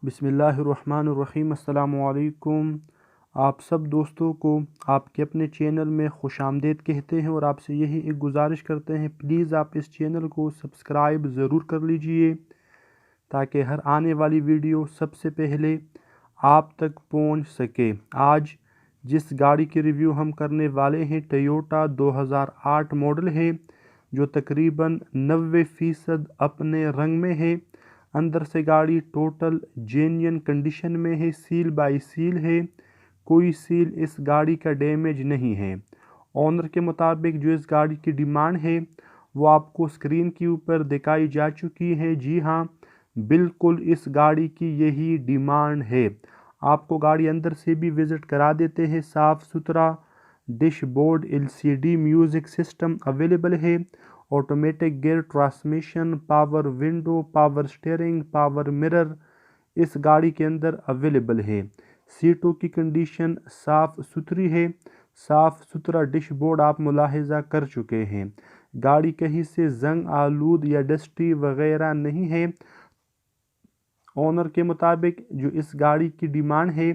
बिस्मिल्लाहिर्रहमानिर्रहीम। अस्सलामुअलैकुम। आप सब दोस्तों को आपके अपने चैनल में खुशामदीद कहते हैं और आपसे यही एक गुजारिश करते हैं, प्लीज़ आप इस चैनल को सब्सक्राइब ज़रूर कर लीजिए ताकि हर आने वाली वीडियो सबसे पहले आप तक पहुंच सके। आज जिस गाड़ी की रिव्यू हम करने वाले हैं टोयोटा 2008 मॉडल है, जो तकरीबन 90% अपने रंग में है। अंदर से गाड़ी टोटल जेन्युइन कंडीशन में है, सील बाई सील है, कोई सील इस गाड़ी का डैमेज नहीं है। ऑनर के मुताबिक जो इस गाड़ी की डिमांड है वो आपको स्क्रीन के ऊपर दिखाई जा चुकी है। जी हाँ, बिल्कुल इस गाड़ी की यही डिमांड है। आपको गाड़ी अंदर से भी विज़िट करा देते हैं। साफ़ सुथरा dashboard, LCD music system available है, automatic gear transmission, power window, power steering, power mirror इस गाड़ी के अंदर अवेलेबल है। सीटों की कंडीशन साफ़ सुथरी है। साफ़ सुथरा डैशबोर्ड आप मुलाहिजा कर चुके हैं। गाड़ी कहीं से जंग आलूद या डस्टी वगैरह नहीं है। ओनर के मुताबिक जो इस गाड़ी की डिमांड है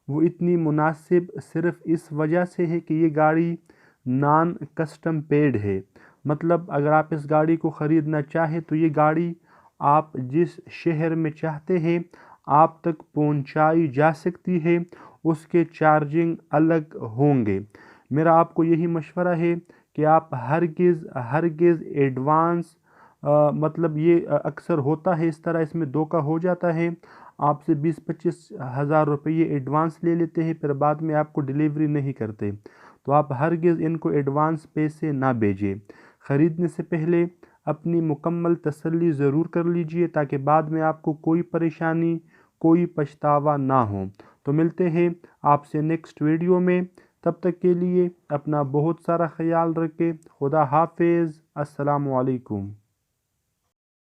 वो इतनी मुनासिब सिर्फ इस वजह से है कि ये गाड़ी नॉन कस्टम पेड है। मतलब अगर आप इस गाड़ी को ख़रीदना चाहें तो ये गाड़ी आप जिस शहर में चाहते हैं आप तक पहुंचाई जा सकती है, उसके चार्जिंग अलग होंगे। मेरा आपको यही मशवरा है कि आप हरगिज़ एडवांस मतलब ये अक्सर होता है इस तरह, इसमें धोखा हो जाता है। आपसे 20-25 हज़ार रुपये एडवांस ले लेते हैं, फिर बाद में आपको डिलीवरी नहीं करते। तो आप हरगिज़ इनको एडवांस पैसे ना भेजें। ख़रीदने से पहले अपनी मुकम्मल तसल्ली ज़रूर कर लीजिए ताकि बाद में आपको कोई परेशानी, कोई पछतावा ना हो। तो मिलते हैं आपसे नेक्स्ट वीडियो में। तब तक के लिए अपना बहुत सारा ख्याल रखें। खुदा हाफिज़। अस्सलामु अलैकुम।